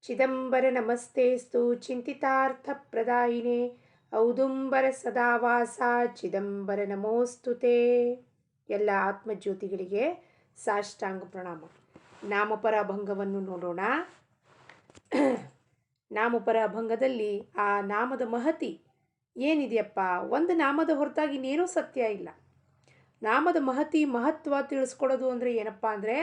ಚಿದಂಬರ ನಮಸ್ತೆಸ್ತು ಚಿಂತಿತಾರ್ಥಪ್ರದಾಯಿನೇ ಔದುಂಬರ ಸದಾವಾಸ ಚಿದಂಬರ ನಮೋಸ್ತುತೆ. ಎಲ್ಲ ಆತ್ಮಜ್ಯೋತಿಗಳಿಗೆ ಸಾಷ್ಟಾಂಗ ಪ್ರಣಾಮ. ನಾಮಪರ ಅಭಂಗವನ್ನು ನೋಡೋಣ. ನಾಮಪರ ಅಭಂಗದಲ್ಲಿ ಆ ನಾಮದ ಮಹತಿ ಏನಿದೆಯಪ್ಪ, ಒಂದು ನಾಮದ ಹೊರತಾಗಿ ಇನ್ನೇನೂ ಸತ್ಯ ಇಲ್ಲ. ನಾಮದ ಮಹತ್ವ ತಿಳಿಸ್ಕೊಡೋದು ಅಂದರೆ ಏನಪ್ಪ ಅಂದರೆ,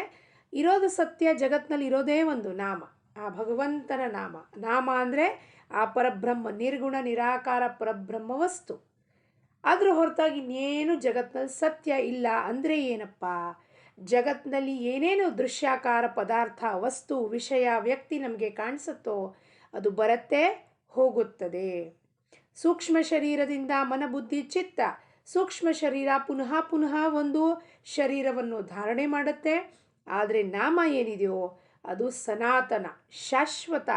ಇರೋದು ಸತ್ಯ, ಜಗತ್ತಿನಲ್ಲಿ ಇರೋದೇ ಒಂದು ನಾಮ, ಆ ಭಗವಂತನ ನಾಮ. ನಾಮ ಅಂದರೆ ಆ ಪರಬ್ರಹ್ಮ, ನಿರ್ಗುಣ ನಿರಾಕಾರ ಪರಬ್ರಹ್ಮ ವಸ್ತು. ಅದ್ರ ಹೊರತಾಗಿ ಇನ್ನೇನು ಜಗತ್ತಿನಲ್ಲಿ ಸತ್ಯ ಇಲ್ಲ. ಅಂದರೆ ಏನಪ್ಪ, ಜಗತ್ತಿನಲ್ಲಿ ಏನೇನು ದೃಶ್ಯಾಕಾರ ಪದಾರ್ಥ, ವಸ್ತು, ವಿಷಯ, ವ್ಯಕ್ತಿ ನಮಗೆ ಕಾಣಿಸುತ್ತೋ ಅದು ಬರುತ್ತೆ, ಹೋಗುತ್ತದೆ. ಸೂಕ್ಷ್ಮ ಶರೀರದಿಂದ ಮನ ಬುದ್ಧಿ ಚಿತ್ತ, ಸೂಕ್ಷ್ಮ ಶರೀರ ಪುನಃ ಪುನಃ ಒಂದು ಶರೀರವನ್ನು ಧಾರಣೆ ಮಾಡುತ್ತೆ. ಆದರೆ ನಾಮ ಏನಿದೆಯೋ ಅದು ಸನಾತನ, ಶಾಶ್ವತ.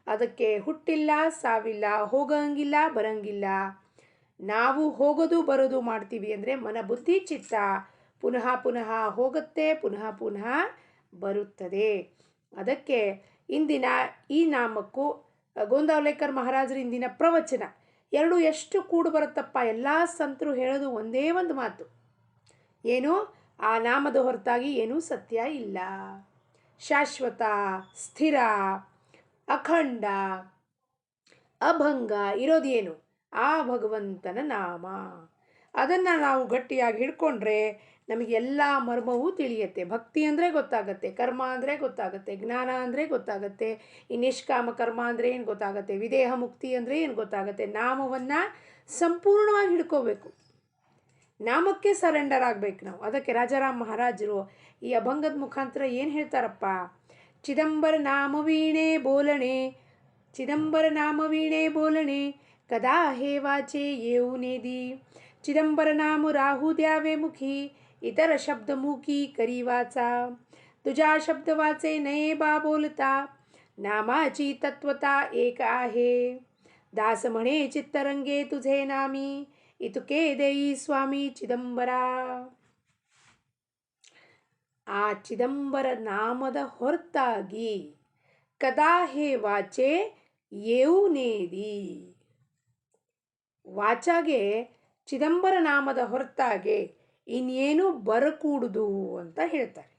ಅದಕ್ಕೆ ಹುಟ್ಟಿಲ್ಲ, ಸಾವಿಲ್ಲ, ಹೋಗಂಗಿಲ್ಲ, ಬರಂಗಿಲ್ಲ. ನಾವು ಹೋಗೋದು ಬರೋದು ಮಾಡ್ತೀವಿ ಅಂದರೆ ಮನ ಬುದ್ಧಿ ಚಿತ್ತ ಪುನಃ ಪುನಃ ಹೋಗುತ್ತೆ, ಪುನಃ ಪುನಃ ಬರುತ್ತದೆ. ಅದಕ್ಕೆ ಇಂದಿನ ಈ ನಾಮಕ್ಕೂ ಗೋಂದಾವಲೇಕರ್ ಮಹಾರಾಜರು ಇಂದಿನ ಪ್ರವಚನ ಎರಡು ಎಷ್ಟು ಕೂಡು ಬರುತ್ತಪ್ಪ. ಎಲ್ಲ ಸಂತರು ಹೇಳೋದು ಒಂದೇ ಒಂದು ಮಾತು, ಏನು, ಆ ನಾಮದ ಹೊರತಾಗಿ ಏನೂ ಸತ್ಯ ಇಲ್ಲ. ಶಾಶ್ವತ, ಸ್ಥಿರ, ಅಖಂಡ, ಅಭಂಗ ಇರೋದೇನು, ಆ ಭಗವಂತನ ನಾಮ. ಅದನ್ನು ನಾವು ಗಟ್ಟಿಯಾಗಿ ಹಿಡ್ಕೊಂಡ್ರೆ ನಮಗೆ ಎಲ್ಲ ಮರ್ಮವೂ ತಿಳಿಯುತ್ತೆ. ಭಕ್ತಿ ಅಂದರೆ ಗೊತ್ತಾಗತ್ತೆ, ಕರ್ಮ ಅಂದರೆ ಗೊತ್ತಾಗತ್ತೆ, ಜ್ಞಾನ ಅಂದರೆ ಗೊತ್ತಾಗತ್ತೆ, ಈ ನಿಷ್ಕಾಮ ಕರ್ಮ ಅಂದರೆ ಏನು ಗೊತ್ತಾಗತ್ತೆ, ವಿದೇಹ ಮುಕ್ತಿ ಅಂದರೆ ಏನು ಗೊತ್ತಾಗತ್ತೆ. ನಾಮವನ್ನು ಸಂಪೂರ್ಣವಾಗಿ ಹಿಡ್ಕೋಬೇಕು, ನಾಮಕ್ಕೆ ಸರೆಂಡರ್ ಆಗಬೇಕು ನಾವು. ಅದಕ್ಕೆ ರಾಜಾರಾಮ್ ಮಹಾರಾಜರು ಈ ಅಭಂಗದ ಮುಖಾಂತರ ಏನು ಹೇಳ್ತಾರಪ್ಪ, ಚಿದಂಬರ ನಾಮ ವೀಣೆ ಬೋಲಣೆ, ಚಿದಂಬರ ನಾಮ ವೀಣೆ ಬೋಲಣೆ, ಕದಾ ಹೇ ವಾಚೆ ಏವು ನೇದಿ, ಚಿದಂಬರ ನಾಮ ರಾಹು ದ್ಯಾವೆ ಮುಖಿ, इतर शब्द मुखी करी वाचा, तुझा शब्द वाचे नये बा बोलता, नामाची तत्वता एक आहे, दास म्हणे चित्तरंगे तुझे नामी, इतुके देई स्वामी ಚಿದಂಬರ. ಆ ಚಿದಂಬರ ನಾಮದ ಹೊರತಾಗಿ ಕದಾ ಹೇ ವಾಚೆ ಏವು ನೇದಿ, ವಾಚಾಗೆ ಚಿದಂಬರ ನಾಮದ ಹೊರತಾಗೆ ಇನ್ನೇನು ಬರಕೂಡುದು ಅಂತ ಹೇಳ್ತಾರೆ.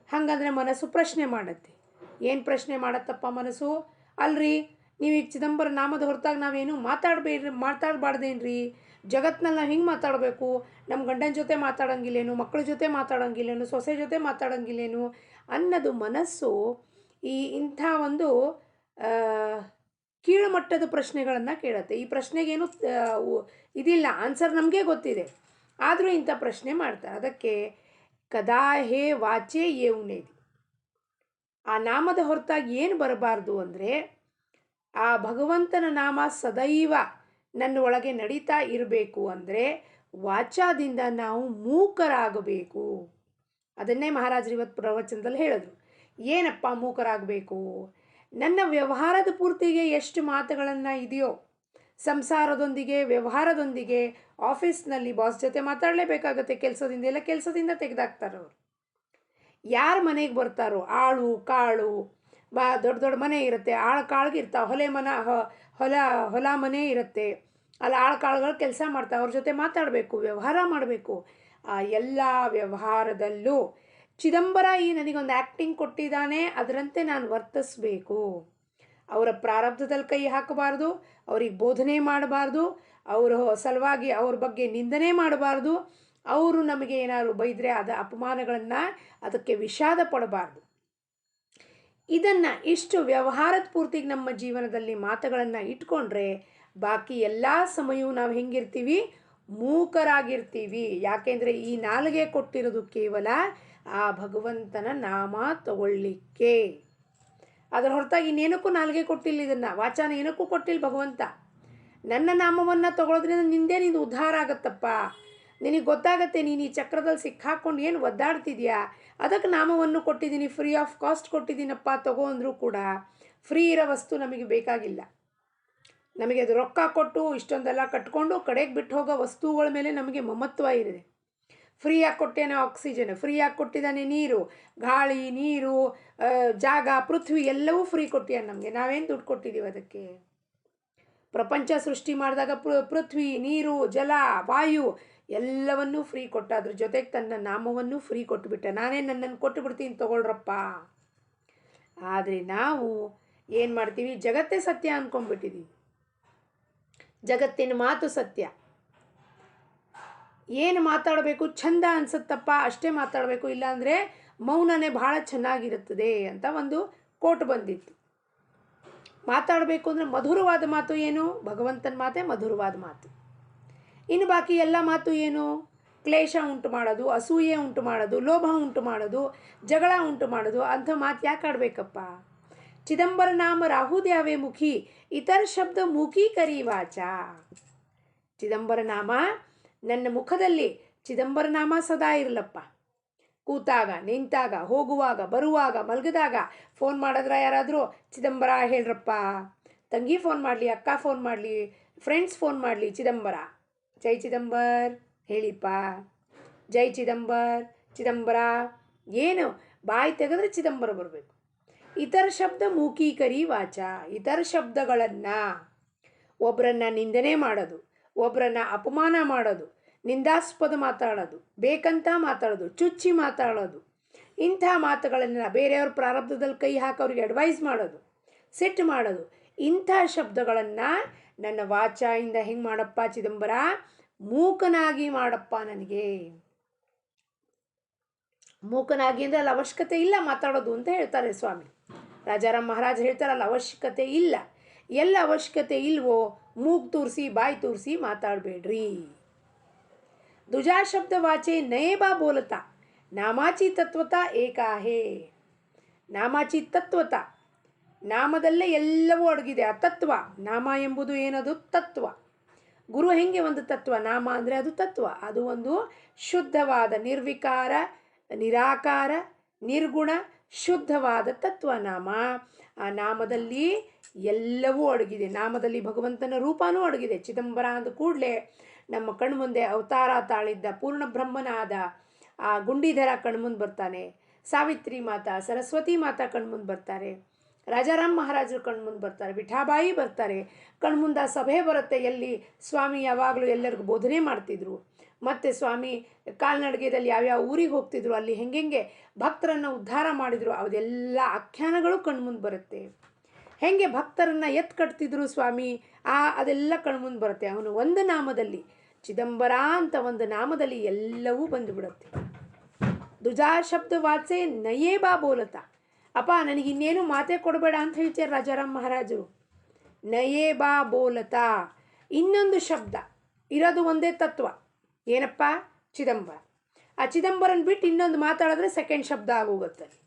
ಹಾಗಂದ್ರೆ ಮನಸ್ಸು ಪ್ರಶ್ನೆ ಮಾಡುತ್ತೆ. ಏನು ಪ್ರಶ್ನೆ ಮಾಡತ್ತಪ್ಪ ಮನಸ್ಸು? ಅಲ್ರಿ, ನೀವೀಗ ಚಿದಂಬರ ನಾಮದ ಹೊರತಾಗಿ ನಾವೇನು ಮಾತಾಡಬಾರ್ದೇನ್ರಿ? ಜಗತ್ತಿನಲ್ಲಿ ನಾವು ಹಿಂಗೆ ಮಾತಾಡಬೇಕು, ನಮ್ಮ ಗಂಡನ ಜೊತೆ ಮಾತಾಡೋಂಗಿಲ್ಲೇನು, ಮಕ್ಕಳ ಜೊತೆ ಮಾತಾಡೋಂಗಿಲ್ಲೇನು, ಸೊಸೆ ಜೊತೆ ಮಾತಾಡೋಂಗಿಲ್ಲೇನು ಅನ್ನೋದು ಮನಸ್ಸು ಇಂಥ ಒಂದು ಕೀಳುಮಟ್ಟದ ಪ್ರಶ್ನೆಗಳನ್ನು ಕೇಳುತ್ತೆ. ಈ ಪ್ರಶ್ನೆಗೇನು ಇದಿಲ್ಲ, ಆನ್ಸರ್ ನಮಗೆ ಗೊತ್ತಿದೆ, ಆದರೂ ಇಂಥ ಪ್ರಶ್ನೆ ಮಾಡ್ತಾರೆ. ಅದಕ್ಕೆ ಕದಾ ಹೇ ವಾಚೆ ಏವುನೇದಿ, ಆ ನಾಮದ ಹೊರತಾಗಿ ಏನು ಬರಬಾರ್ದು ಅಂದರೆ, ಆ ಭಗವಂತನ ನಾಮ ಸದೈವ ನನ್ನ ಒಳಗೆ ನಡೀತಾ ಇರಬೇಕು. ಅಂದರೆ ವಾಚಾದಿಂದ ನಾವು ಮೂಕರಾಗಬೇಕು. ಅದನ್ನೇ ಮಹಾರಾಜರು ಇವತ್ತು ಪ್ರವಚನದಲ್ಲಿ ಹೇಳಿದ್ರು. ಏನಪ್ಪ ಮೂಕರಾಗಬೇಕು? ನನ್ನ ವ್ಯವಹಾರದ ಪೂರ್ತಿಗೆ ಎಷ್ಟು ಮಾತುಗಳನ್ನು ಇದೆಯೋ, ಸಂಸಾರದೊಂದಿಗೆ, ವ್ಯವಹಾರದೊಂದಿಗೆ, ಆಫೀಸ್ನಲ್ಲಿ ಬಾಸ್ ಜೊತೆ ಮಾತಾಡಲೇಬೇಕಾಗತ್ತೆ. ಕೆಲಸದಿಂದ ಎಲ್ಲ ಕೆಲಸದಿಂದ ತೆಗೆದಾಕ್ತಾರೆ ಅವರು. ಯಾರ ಮನೆಗೆ ಬರ್ತಾರೋ, ಆಳು ಕಾಳು, ದೊಡ್ಡ ದೊಡ್ಡ ಮನೆ ಇರುತ್ತೆ, ಆಳು ಕಾಳಿಗೆ ಇರ್ತಾವೆ, ಹೊಲ ಮನೆ ಇರುತ್ತೆ, ಅಲ್ಲಿ ಆಳು ಕಾಳುಗಳು ಕೆಲಸ ಮಾಡ್ತಾವೆ, ಅವ್ರ ಜೊತೆ ಮಾತಾಡಬೇಕು, ವ್ಯವಹಾರ ಮಾಡಬೇಕು. ಆ ಎಲ್ಲ ವ್ಯವಹಾರದಲ್ಲೂ ಚಿದಂಬರ ನನಗೊಂದು ಆ್ಯಕ್ಟಿಂಗ್ ಕೊಟ್ಟಿದ್ದಾನೆ, ಅದರಂತೆ ನಾನು ವರ್ತಿಸಬೇಕು. ಅವರ ಪ್ರಾರಬ್ಧದಲ್ಲಿ ಕೈ ಹಾಕಬಾರ್ದು, ಅವ್ರಿಗೆ ಬೋಧನೆ ಮಾಡಬಾರ್ದು, ಅವರ ಸಲುವಾಗಿ ಅವ್ರ ಬಗ್ಗೆ ನಿಂದನೆ ಮಾಡಬಾರ್ದು, ಅವರು ನಮಗೆ ಏನಾದ್ರು ಬೈದರೆ ಅಪಮಾನಗಳನ್ನು ಅದಕ್ಕೆ ವಿಷಾದ ಪಡಬಾರ್ದು. ಇದನ್ನು ಇಷ್ಟು ವ್ಯವಹಾರದ ಪೂರ್ತಿಗೆ ನಮ್ಮ ಜೀವನದಲ್ಲಿ ಮಾತುಗಳನ್ನು ಇಟ್ಕೊಂಡ್ರೆ ಬಾಕಿ ಎಲ್ಲ ಸಮಯವೂ ನಾವು ಹೆಂಗಿರ್ತೀವಿ? ಮೂಕರಾಗಿರ್ತೀವಿ. ಯಾಕೆಂದರೆ ಈ ನಾಲಿಗೆ ಕೊಟ್ಟಿರೋದು ಕೇವಲ ಆ ಭಗವಂತನ ನಾಮ ತಗೊಳ್ಳಿಕ್ಕೆ. ಅದರ ಹೊರತಾಗಿ ಇನ್ನೇನಕ್ಕೂ ನಾಲಿಗೆ ಕೊಟ್ಟಿಲ್ಲ, ಇದನ್ನು ವಾಚಾನ ಏನಕ್ಕೂ ಕೊಟ್ಟಿಲ್ಲ ಭಗವಂತ. ನನ್ನ ನಾಮವನ್ನು ತಗೊಳ್ಳೋದ್ರಿಂದ ನಿಂದೇನಿದು ಉದ್ಧಾರ ಆಗತ್ತಪ್ಪ, ನಿನಗೆ ಗೊತ್ತಾಗತ್ತೆ ನೀನು ಈ ಚಕ್ರದಲ್ಲಿ ಸಿಕ್ಕಾಕೊಂಡು ಏನು ಒದ್ದಾಡ್ತಿದ್ಯಾ, ಅದಕ್ಕೆ ನಾಮವನ್ನು ಕೊಟ್ಟಿದ್ದೀನಿ, ಫ್ರೀ ಆಫ್ ಕಾಸ್ಟ್ ಕೊಟ್ಟಿದ್ದೀನಪ್ಪ, ತಗೋ ಅಂದರೂ ಕೂಡ ಫ್ರೀ ಇರೋ ವಸ್ತು ನಮಗೆ ಬೇಕಾಗಿಲ್ಲ. ನಮಗೆ ಅದು ರೊಕ್ಕ ಕೊಟ್ಟು ಇಷ್ಟೊಂದೆಲ್ಲ ಕಟ್ಕೊಂಡು ಕಡೆಗೆ ಬಿಟ್ಟು ಹೋಗೋ ವಸ್ತುಗಳ ಮೇಲೆ ನಮಗೆ ಮಮತ್ವ ಇದೆ. ಫ್ರೀಯಾಗಿ ಕೊಟ್ಟೇನೆ ಆಕ್ಸಿಜನ್, ಫ್ರೀಯಾಗಿ ಕೊಟ್ಟಿದ್ದಾನೆ ನೀರು, ಗಾಳಿ, ನೀರು, ಜಾಗ, ಪೃಥ್ವಿ ಎಲ್ಲವೂ ಫ್ರೀ ಕೊಟ್ಟಿಯಾನೆ ನಮಗೆ. ನಾವೇನು ದುಡ್ಡು ಕೊಟ್ಟಿದ್ದೀವಿ ಅದಕ್ಕೆ? ಪ್ರಪಂಚ ಸೃಷ್ಟಿ ಮಾಡಿದಾಗ ಪೃಥ್ವಿ, ನೀರು, ಜಲ, ವಾಯು ಎಲ್ಲವನ್ನೂ ಫ್ರೀ ಕೊಟ್ಟ. ಅದ್ರ ಜೊತೆಗೆ ತನ್ನ ನಾಮವನ್ನು ಫ್ರೀ ಕೊಟ್ಟುಬಿಟ್ಟ. ನಾನೇ ನನ್ನನ್ನು ಕೊಟ್ಟು ಬಿಡ್ತೀನಿ ತಗೊಳ್ರಪ್ಪ. ಆದರೆ ನಾವು ಏನು ಮಾಡ್ತೀವಿ? ಜಗತ್ತೇ ಸತ್ಯ ಅಂದ್ಕೊಂಡ್ಬಿಟ್ಟಿದ್ದೀವಿ. ಜಗತ್ತಿನ ಮಾತು ಸತ್ಯ. ಏನು ಮಾತಾಡಬೇಕು ಚಂದ ಅನ್ಸುತ್ತಪ್ಪ ಅಷ್ಟೇ ಮಾತಾಡಬೇಕು, ಇಲ್ಲಾಂದರೆ ಮೌನನೇ ಭಾಳ ಚೆನ್ನಾಗಿರುತ್ತದೆ ಅಂತ ಒಂದು ಕೋಟ್ ಬಂದಿತ್ತು. ಮಾತಾಡಬೇಕು ಅಂದರೆ ಮಧುರವಾದ ಮಾತು ಏನು? ಭಗವಂತನ ಮಾತೇ ಮಧುರವಾದ ಮಾತು. ಇನ್ನು ಬಾಕಿ ಎಲ್ಲ ಮಾತು ಏನು? ಕ್ಲೇಶ ಉಂಟು ಮಾಡೋದು, ಅಸೂಯೆ ಉಂಟು ಮಾಡೋದು, ಲೋಭ ಉಂಟು ಮಾಡೋದು, ಜಗಳ ಉಂಟು ಮಾಡೋದು. ಅಂಥ ಮಾತು ಯಾಕೆ ಆಡಬೇಕಪ್ಪ? ಚಿದಂಬರ ನಾಮ ರಾಹುದ್ಯಾವೇ ಮುಖಿ, ಇತರ ಶಬ್ದ ಮುಖಿ ಕರಿ ವಾಚ. ಚಿದಂಬರ ನಾಮ ನನ್ನ ಮುಖದಲ್ಲಿ ಚಿದಂಬರ ನಾಮ ಸದಾ ಇರಲಪ್ಪ. ಕೂತಾಗ, ನಿಂತಾಗ, ಹೋಗುವಾಗ, ಬರುವಾಗ, ಮಲಗಿದಾಗ ಫೋನ್ ಮಾಡಿದ್ರೆ ಯಾರಾದರೂ ಚಿದಂಬರ ಹೇಳ್ರಪ್ಪ, ತಂಗಿ ಫೋನ್ ಮಾಡಲಿ, ಅಕ್ಕ ಫೋನ್ ಮಾಡಲಿ, ಫ್ರೆಂಡ್ಸ್ ಫೋನ್ ಮಾಡಲಿ, ಚಿದಂಬರ, ಜೈ ಚಿದಂಬರ್ ಹೇಳಿಪ್ಪ, ಜೈ ಚಿದಂಬರ್, ಚಿದಂಬರ. ಏನು ಬಾಯಿ ತೆಗೆದ್ರೆ ಚಿದಂಬರ ಬರಬೇಕು. ಇತರ ಶಬ್ದ ಮೂಕೀಕರಿ ವಾಚ. ಇತರ ಶಬ್ದಗಳನ್ನು, ಒಬ್ಬರನ್ನ ನಿಂದನೆ ಮಾಡೋದು, ಒಬ್ಬರನ್ನ ಅಪಮಾನ ಮಾಡೋದು, ನಿಂದಾಸ್ಪದ ಮಾತಾಡೋದು, ಬೇಕಂತ ಮಾತಾಡೋದು, ಚುಚ್ಚಿ ಮಾತಾಡೋದು, ಇಂಥ ಮಾತುಗಳನ್ನು ಬೇರೆಯವ್ರ ಪ್ರಾರಬ್ಧದಲ್ಲಿ ಕೈ ಹಾಕಿ ಅವ್ರಿಗೆ ಅಡ್ವೈಸ್ ಮಾಡೋದು, ಸಿಟ್ಟು ಮಾಡೋದು, ಇಂಥ ಶಬ್ದಗಳನ್ನು ನನ್ನ ವಾಚಾಯಿಂದ ಹೆಂಗೆ ಮಾಡಪ್ಪ ಚಿದಂಬರ? ಮೂಕನಾಗಿ ಮಾಡಪ್ಪ ನನಗೆ. ಮೂಕನಾಗಿ ಅಂದರೆ ಅಲ್ಲಿ ಅವಶ್ಯಕತೆ ಇಲ್ಲ ಮಾತಾಡೋದು ಅಂತ ಹೇಳ್ತಾರೆ ಸ್ವಾಮಿ. ರಾಜಾರಾಮ್ ಮಹಾರಾಜ್ ಹೇಳ್ತಾರಲ್ಲ, ಅವಶ್ಯಕತೆ ಇಲ್ಲ. ಎಲ್ಲ ಅವಶ್ಯಕತೆ ಇಲ್ವೋ ಮೂಗು ತೂರಿಸಿ ಬಾಯಿ ತೂರಿಸಿ ಮಾತಾಡಬೇಡ್ರಿ. ದುಜಾ ಶಬ್ದ ವಾಚೆ ನಯೇ ಬಾ ಬೋಲತಾ, ನಾಮಾಚಿ ತತ್ವತಾ ಏಕಾಹೇ. ನಾಮಾಚಿ ತತ್ವತ, ನಾಮದಲ್ಲೇ ಎಲ್ಲವೂ ಅಡಗಿದೆ. ಆ ತತ್ವ, ನಾಮ ಎಂಬುದು ಏನದು? ತತ್ವ. ಗುರು ಹೆಂಗೆ ಒಂದು ತತ್ವ? ನಾಮ ಅಂದರೆ ಅದು ತತ್ವ. ಅದು ಒಂದು ಶುದ್ಧವಾದ ನಿರ್ವಿಕಾರ, ನಿರಾಕಾರ, ನಿರ್ಗುಣ, ಶುದ್ಧವಾದ ತತ್ವ ನಾಮ. ಆ ನಾಮದಲ್ಲಿ ಎಲ್ಲವೂ ಅಡಗಿದೆ. ನಾಮದಲ್ಲಿ ಭಗವಂತನ ರೂಪನೂ ಅಡಗಿದೆ. ಚಿದಂಬರ ಅಂದ ಕೂಡಲೇ ನಮ್ಮ ಕಣ್ಮುಂದೆ ಅವತಾರ ತಾಳಿದ್ದ ಪೂರ್ಣ ಬ್ರಹ್ಮನಾದ ಆ ಗುಂಡಿಧರ ಕಣ್ಮುಂದೆ ಬರ್ತಾನೆ. ಸಾವಿತ್ರಿ ಮಾತಾ, ಸರಸ್ವತಿ ಮಾತಾ ಕಣ್ಮುಂದೆ ಬರ್ತಾರೆ. ರಾಜಾರಾಮ್ ಮಹಾರಾಜರು ಕಣ್ಮುಂದೆ ಬರ್ತಾರೆ. ವಿಠಾಬಾಯಿ ಬರ್ತಾರೆ. ಕಣ್ಮುಂದೆ ಸಭೆ ಬರುತ್ತೆ, ಎಲ್ಲಿ ಸ್ವಾಮಿ ಯಾವಾಗಲೂ ಎಲ್ಲರಿಗೂ ಬೋಧನೆ ಮಾಡ್ತಿದ್ರು. ಮತ್ತು ಸ್ವಾಮಿ ಕಾಲ್ನಡಿಗೆದಲ್ಲಿ ಯಾವ್ಯಾವ ಊರಿಗೆ ಹೋಗ್ತಿದ್ರು, ಅಲ್ಲಿ ಹೆಂಗೆ ಭಕ್ತರನ್ನು ಉದ್ಧಾರ ಮಾಡಿದರು, ಅದೆಲ್ಲ ಆಖ್ಯಾನಗಳು ಕಣ್ಮುಂದೆ ಬರುತ್ತೆ. ಹೆಂಗೆ ಭಕ್ತರನ್ನು ಎತ್ತು ಕಟ್ತಿದ್ರು ಸ್ವಾಮಿ, ಅದೆಲ್ಲ ಕಣ್ಮುಂದೆ ಬರುತ್ತೆ. ಅವನು ಒಂದು ನಾಮದಲ್ಲಿ, ಚಿದಂಬರ ಅಂತ ಒಂದು ನಾಮದಲ್ಲಿ ಎಲ್ಲವೂ ಬಂದುಬಿಡುತ್ತೆ. ದುಜಾ ಶಬ್ದ ವಾಚೆ ನಯೇ ಬಾ ಬೋಲತ. ಅಪ್ಪ ನನಗಿನ್ನೇನು ಮಾತೇ ಕೊಡಬೇಡ ಅಂತ ಹೇಳ್ತಾರೆ ರಾಜಾರಾಮ್ ಮಹಾರಾಜರು. ನಯೇ ಬಾ ಬೋಲತ. ಇನ್ನೊಂದು ಶಬ್ದ ಇರೋದು ಒಂದೇ ತತ್ವ, ಏನಪ್ಪ? ಚಿದಂಬರ. ಆ ಚಿದಂಬರನ ಬಿಟ್ಟು ಇನ್ನೊಂದು ಮಾತಾಡಿದ್ರೆ ಸೆಕೆಂಡ್ ಶಬ್ದ ಆಗೋಗುತ್ತಲ್ಲಿ,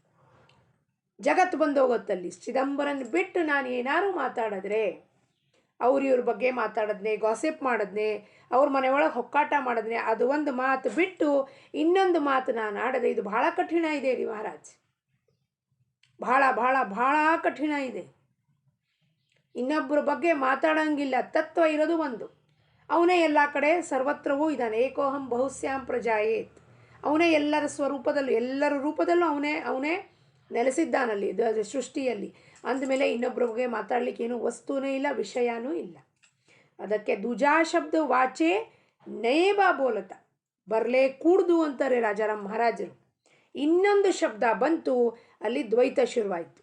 ಜಗತ್ತು ಬಂದೋಗುತ್ತಲ್ಲಿ. ಚಿದಂಬರನ ಬಿಟ್ಟು ನಾನು ಏನಾರು ಮಾತಾಡಿದ್ರೆ, ಇವ್ರ ಬಗ್ಗೆ ಮಾತಾಡಿದ್ನೆ, ಗಾಸಿಪ್ ಮಾಡಿದ್ನೆ, ಅವ್ರ ಮನೆಯೊಳಗೆ ಹೊಕ್ಕಾಟ ಮಾಡಿದ್ನೆ, ಅದು ಒಂದು ಮಾತು ಬಿಟ್ಟು ಇನ್ನೊಂದು ಮಾತು ನಾನು ಆಡದೆ, ಇದು ಭಾಳ ಕಠಿಣ ಇದೆ ರೀ ಮಹಾರಾಜ್. ಭಾಳ ಭಾಳ ಭಾಳ ಕಠಿಣ ಇದೆ. ಇನ್ನೊಬ್ಬರ ಬಗ್ಗೆ ಮಾತಾಡೋಂಗಿಲ್ಲ. ತತ್ವ ಇರೋದು ಒಂದು. ಅವನೇ ಎಲ್ಲ ಕಡೆ ಸರ್ವತ್ರವೂ ಇದ್ದಾನೆ. ಏಕೋಹಂ ಬಹುಸ್ಯಾಂ ಪ್ರಜಾಯೇತ್. ಅವನೇ ಎಲ್ಲರ ಸ್ವರೂಪದಲ್ಲೂ, ಎಲ್ಲರ ರೂಪದಲ್ಲೂ ಅವನೇ ನೆಲೆಸಿದ್ದಾನಲ್ಲಿ ಸೃಷ್ಟಿಯಲ್ಲಿ. ಅಂದಮೇಲೆ ಇನ್ನೊಬ್ಬರ ಬಗ್ಗೆ ಮಾತಾಡಲಿಕ್ಕೆ ಏನೂ ವಸ್ತುನೇ ಇಲ್ಲ, ವಿಷಯನೂ ಇಲ್ಲ. ಅದಕ್ಕೆ ದುಜಾ ಶಬ್ದ ವಾಚೆ ನಯೇಬಾ ಬೋಲತ, ಬರಲೇ ಕೂಡ್ದು ಅಂತಾರೆ ರಾಜಾರಾಮ್ ಮಹಾರಾಜರು. ಇನ್ನೊಂದು ಶಬ್ದ ಬಂತು, ಅಲ್ಲಿ ದ್ವೈತ ಶುರುವಾಯಿತು.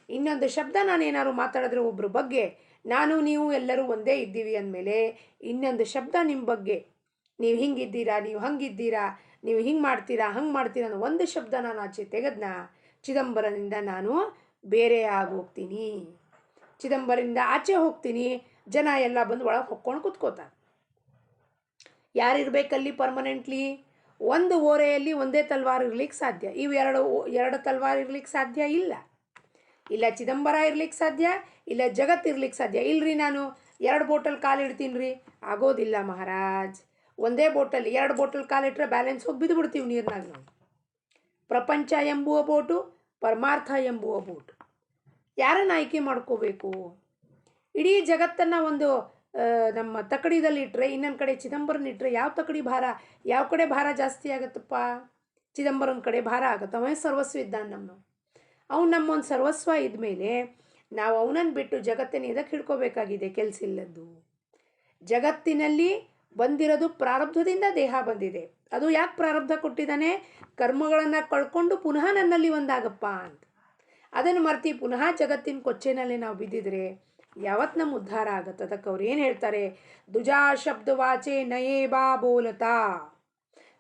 ಇನ್ನೊಂದು ಶಬ್ದ ನಾನೇನಾದ್ರು ಮಾತಾಡಿದ್ರೆ ಒಬ್ಬರ ಬಗ್ಗೆ, ನಾನು ನೀವು ಎಲ್ಲರೂ ಒಂದೇ ಇದ್ದೀವಿ ಅಂದಮೇಲೆ ಇನ್ನೊಂದು ಶಬ್ದ ನಿಮ್ಮ ಬಗ್ಗೆ, ನೀವು ಹಿಂಗಿದ್ದೀರಾ, ನೀವು ಹಂಗಿದ್ದೀರಾ, ನೀವು ಹಿಂಗೆ ಮಾಡ್ತೀರಾ, ಹಂಗೆ ಮಾಡ್ತೀರಾ ಅನ್ನೋ ಒಂದು ಶಬ್ದ ನಾನು ಆಚೆ ತೆಗೆದ್ನ, ಚಿದಂಬರದಿಂದ ನಾನು ಬೇರೆ ಆಗೋಗ್ತೀನಿ. ಚಿದಂಬರದಿಂದ ಆಚೆ ಹೋಗ್ತೀನಿ. ಜನ ಎಲ್ಲ ಬಂದು ಒಳಗೆ ಹೊಕ್ಕೊಂಡು ಕೂತ್ಕೋತಾರೆ. ಯಾರಿರಬೇಕಲ್ಲಿ ಪರ್ಮನೆಂಟ್ಲಿ? ಒಂದು ಓರೆಯಲ್ಲಿ ಒಂದೇ ತಲ್ವಾರ್ ಇರ್ಲಿಕ್ಕೆ ಸಾಧ್ಯ. ಇವು ಎರಡು ತಲ್ವಾರ್ ಇರ್ಲಿಕ್ಕೆ ಸಾಧ್ಯ ಇಲ್ಲ. ಇಲ್ಲ ಚಿದಂಬರ ಇರ್ಲಿಕ್ಕೆ ಸಾಧ್ಯ, ಇಲ್ಲ ಜಗತ್ತು ಇರ್ಲಿಕ್ಕೆ ಸಾಧ್ಯ. ಇಲ್ರಿ ನಾನು 2 ಬೋಟಲ್ ಕಾಲಿಡ್ತೀನಿ ರೀ, ಆಗೋದಿಲ್ಲ ಮಹಾರಾಜ್. ಒಂದೇ ಬೋಟಲ್ಲಿ 2 ಬೋಟಲ್ ಕಾಲಿಟ್ರೆ ಬ್ಯಾಲೆನ್ಸ್ ಹೋಗಿ ಬಿದ್ದು ಬಿಡ್ತೀವಿ ನೀರಿನಾಗ ನಾವು. ಪ್ರಪಂಚ ಎಂಬುವ ಬೋಟು, ಪರಮಾರ್ಥ ಎಂಬುವ ಬೋಟು. ಯಾರನ್ನು ಆಯ್ಕೆ ಮಾಡ್ಕೋಬೇಕು? ಇಡೀ ಜಗತ್ತನ್ನು ಒಂದು ನಮ್ಮ ತಕಡಿದಲ್ಲಿ ಇಟ್ಟರೆ, ಇನ್ನೊಂದು ಕಡೆ ಚಿದಂಬರನ ಇಟ್ಟರೆ ಯಾವ ತಕಡಿ ಭಾರ, ಯಾವ ಕಡೆ ಭಾರ ಜಾಸ್ತಿ ಆಗುತ್ತಪ್ಪ? ಚಿದಂಬರನ ಕಡೆ ಭಾರ ಆಗುತ್ತೆ. ಅವನೇ ಸರ್ವಸ್ವ ಇದ್ದಾನೆ ಅವ್ನು ನಮ್ಮೊಂದು ಸರ್ವಸ್ವ ಇದ್ಮೇಲೆ ನಾವು ಅವನನ್ನು ಬಿಟ್ಟು ಜಗತ್ತನ್ನು ಎದಕ್ಕೆ ಹಿಡ್ಕೋಬೇಕಾಗಿದೆ? ಕೆಲಸ ಇಲ್ಲದ್ದು. ಜಗತ್ತಿನಲ್ಲಿ ಬಂದಿರೋದು ಪ್ರಾರಬ್ಧದಿಂದ ದೇಹ ಬಂದಿದೆ. ಅದು ಯಾಕೆ ಪ್ರಾರಬ್ಧ ಕೊಟ್ಟಿದ್ದಾನೆ? ಕರ್ಮಗಳನ್ನು ಕಳ್ಕೊಂಡು ಪುನಃ ನನ್ನಲ್ಲಿ ಒಂದಾಗಪ್ಪ ಅಂತ. ಅದನ್ನು ಮರ್ತಿ ಪುನಃ ಜಗತ್ತಿನ ಕೊಚ್ಚೆನಲ್ಲಿ ನಾವು ಬಿದ್ದಿದ್ರೆ ಯಾವತ್ತು ನಮ್ಮ ಉದ್ಧಾರ ಆಗತ್ತೆ? ಅದಕ್ಕೆ ಅವ್ರು ಏನು ಹೇಳ್ತಾರೆ? ದುಜಾ ಶಬ್ದ ವಾಚೆ ನಯೇ ಬಾ ಬೋಲತಾ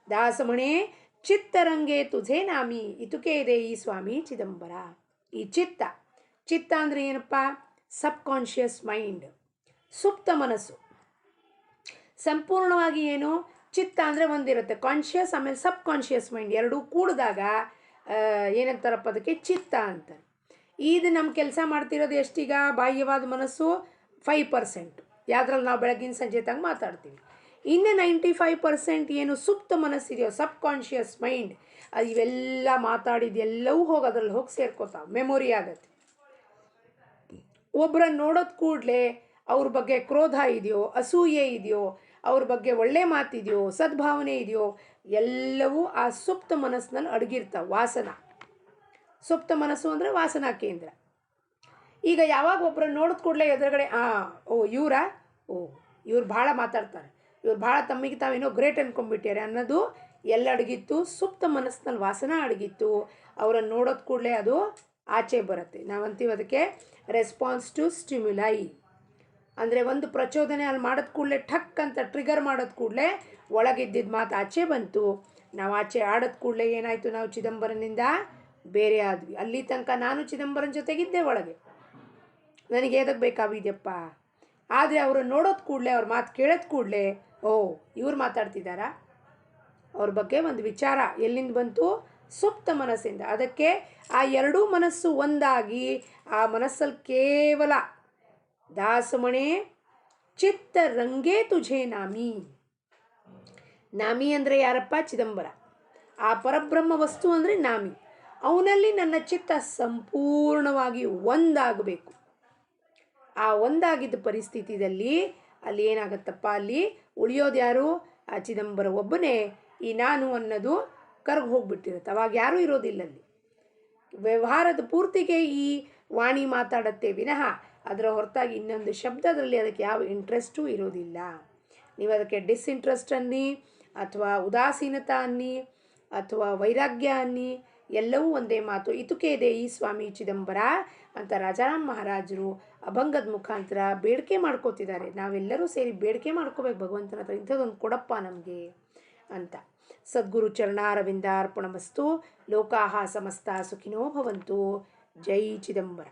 ದಾಸಮಣೆ ಚಿತ್ತರಂಗೆ ತುझे ನಾಮಿ ಇತುಕೆ ಇದೆ ಈ ಸ್ವಾಮಿ ಚಿದಂಬರ. ಈ ಚಿತ್ತ ಅಂದರೆ ಏನಪ್ಪ? ಸಬ್ ಕಾನ್ಷಿಯಸ್ ಮೈಂಡ್, ಸುಪ್ತ ಮನಸ್ಸು. ಸಂಪೂರ್ಣವಾಗಿ ಏನು? ಚಿತ್ತ ಅಂದರೆ ಒಂದಿರುತ್ತೆ, ಕಾನ್ಷಿಯಸ್ ಆಮೇಲೆ ಸಬ್ ಕಾನ್ಷಿಯಸ್ ಮೈಂಡ್ ಎರಡೂ ಕೂಡಿದಾಗ ಏನಂತಾರಪ್ಪ ಅದಕ್ಕೆ? ಚಿತ್ತ ಅಂತ. ಇದು ನಮ್ಮ ಕೆಲಸ ಮಾಡ್ತಿರೋದು ಎಷ್ಟೀಗ? ಬಾಹ್ಯವಾದ ಮನಸ್ಸು 5%, ಯಾವ್ದ್ರಲ್ಲಿ ನಾವು ಬೆಳಗಿನ ಸಂಜೆ ತಂಗ ಮಾತಾಡ್ತೀವಿ. ಇನ್ನು 95% ಏನು ಸುಪ್ತ ಮನಸ್ಸಿದೆಯೋ, ಸಬ್ ಕಾನ್ಷಿಯಸ್ ಮೈಂಡ್, ಅದು ಇವೆಲ್ಲ ಮಾತಾಡಿದೆಲ್ಲವೂ ಹೋಗಿ ಅದ್ರಲ್ಲಿ ಹೋಗಿ ಸೇರ್ಕೋತಾವೆ, ಮೆಮೊರಿ ಆಗತ್ತೆ. ಒಬ್ಬರನ್ನು ನೋಡೋದು ಕೂಡಲೇ ಅವ್ರ ಬಗ್ಗೆ ಕ್ರೋಧ ಇದೆಯೋ, ಅಸೂಯೆ ಇದೆಯೋ, ಅವ್ರ ಬಗ್ಗೆ ಒಳ್ಳೆ ಮಾತಿದೆಯೋ, ಸದ್ಭಾವನೆ ಇದೆಯೋ, ಎಲ್ಲವೂ ಆ ಸುಪ್ತ ಮನಸ್ಸಿನಲ್ಲಿ ಅಡಗಿರ್ತಾವೆ. ವಾಸನ, ಸುಪ್ತ ಮನಸ್ಸು ಅಂದರೆ ವಾಸನಾ ಕೇಂದ್ರ. ಈಗ ಯಾವಾಗ ಒಬ್ಬರನ್ನು ನೋಡಿದ ಕೂಡಲೇ ಎದುರುಗಡೆ ಇವ್ರು ಭಾಳ ಮಾತಾಡ್ತಾರೆ, ಇವ್ರು ಭಾಳ ತಮ್ಮಿಗೆ ತಾವೇನೋ ಗ್ರೇಟ್ ಅನ್ಕೊಂಡ್ಬಿಟ್ಟಾರೆ ಅನ್ನೋದು ಎಲ್ಲ ಅಡಗಿತ್ತು? ಸುಪ್ತ ಮನಸ್ಸಿನಲ್ಲಿ ವಾಸನ ಅಡಗಿತ್ತು. ಅವರನ್ನು ನೋಡೋದು ಕೂಡಲೇ ಅದು ಆಚೆ ಬರುತ್ತೆ. ನಾವಂತೀವಿ ಅದಕ್ಕೆ ರೆಸ್ಪಾನ್ಸ್ ಟು ಸ್ಟಿಮ್ಯುಲೈ. ಅಂದರೆ ಒಂದು ಪ್ರಚೋದನೆ ಅಲ್ಲಿ ಮಾಡೋದು ಕೂಡಲೇ ಠಕ್ ಅಂತ ಟ್ರಿಗರ್ ಮಾಡೋದು ಕೂಡಲೇ ಒಳಗಿದ್ದಿದ್ದು ಮಾತು ಆಚೆ ಬಂತು. ನಾವು ಆಚೆ ಆಡೋದು ಕೂಡಲೇ ಏನಾಯಿತು? ನಾವು ಚಿದಂಬರನಿಂದ ಬೇರೆ ಆದ್ವಿ. ಅಲ್ಲಿ ತನಕ ನಾನು ಚಿದಂಬರನ ಜೊತೆಗಿದ್ದೆ ಒಳಗೆ, ನನಗೆ ಎದಕ್ಕೆ ಬೇಕಾಗಿದೆಯಪ್ಪ. ಆದರೆ ಅವ್ರನ್ನ ನೋಡೋದು ಕೂಡಲೇ, ಅವ್ರ ಮಾತು ಕೇಳೋದು ಕೂಡಲೇ, ಇವ್ರು ಮಾತಾಡ್ತಿದ್ದಾರಾ? ಅವ್ರ ಬಗ್ಗೆ ಒಂದು ವಿಚಾರ ಎಲ್ಲಿಂದ ಬಂತು? ಸುಪ್ತ ಮನಸ್ಸಿಂದ. ಅದಕ್ಕೆ ಆ ಎರಡೂ ಮನಸ್ಸು ಒಂದಾಗಿ ಆ ಮನಸ್ಸಲ್ಲಿ ಕೇವಲ ದಾಸಮಣೆ ಚಿತ್ತರಂಗೆ ತುझे ನಾಮಿ. ನಾಮಿ ಅಂದರೆ ಯಾರಪ್ಪ? ಚಿದಂಬರ. ಆ ಪರಬ್ರಹ್ಮ ವಸ್ತು ಅಂದರೆ ನಾಮಿ. ಅವನಲ್ಲಿ ನನ್ನ ಚಿತ್ತ ಸಂಪೂರ್ಣವಾಗಿ ಒಂದಾಗಬೇಕು. ಆ ಒಂದಾಗಿದ್ದ ಪರಿಸ್ಥಿತಿಯಲ್ಲಿ ಅಲ್ಲಿ ಏನಾಗತ್ತಪ್ಪ? ಅಲ್ಲಿ ಉಳಿಯೋದು ಯಾರು? ಆ ಚಿದಂಬರ ಒಬ್ಬನೇ. ಈ ನಾನು ಅನ್ನೋದು ಕರ್ಗೆ ಹೋಗ್ಬಿಟ್ಟಿರುತ್ತೆ. ಅವಾಗ ಯಾರೂ ಇರೋದಿಲ್ಲ ಅಲ್ಲಿ. ವ್ಯವಹಾರದ ಪೂರ್ತಿಗೆ ಈ ವಾಣಿ ಮಾತಾಡತ್ತೆ ವಿನಃ ಅದರ ಹೊರತಾಗಿ ಇನ್ನೊಂದು ಶಬ್ದ ಅದರಲ್ಲಿ ಅದಕ್ಕೆ ಯಾವ ಇಂಟ್ರೆಸ್ಟೂ ಇರೋದಿಲ್ಲ. ನೀವು ಅದಕ್ಕೆ ಡಿಸ್ಇಂಟ್ರೆಸ್ಟ್ ಅನ್ನಿ, ಅಥವಾ ಉದಾಸೀನತಾ ಅನ್ನಿ, ಅಥವಾ ವೈರಾಗ್ಯ ಅನ್ನಿ, ಎಲ್ಲವೂ ಒಂದೇ ಮಾತು. ಇತುಕೆ ಇದೆ ಈ ಸ್ವಾಮಿ ಚಿದಂಬರ ಅಂತ ರಾಜಾರಾಮ್ ಮಹಾರಾಜರು ಅಭಂಗದ ಮುಖಾಂತರ ಬೇಡಿಕೆ ಮಾಡ್ಕೋತಿದ್ದಾರೆ. ನಾವೆಲ್ಲರೂ ಸೇರಿ ಬೇಡಿಕೆ ಮಾಡ್ಕೋಬೇಕು ಭಗವಂತನ ಹತ್ರ, ಇಂಥದ್ದೊಂದು ಕೊಡಪ್ಪ ನಮಗೆ ಅಂತ. ಸದ್ಗುರು ಚರಣಾರವಿಂದಾರ್ಪಣಮಸ್ತು. ಲೋಕಾಹ ಸಮಸ್ತ ಸುಖಿನೋ ಭವಂತು. ಜೈ ಚಿದಂಬರ.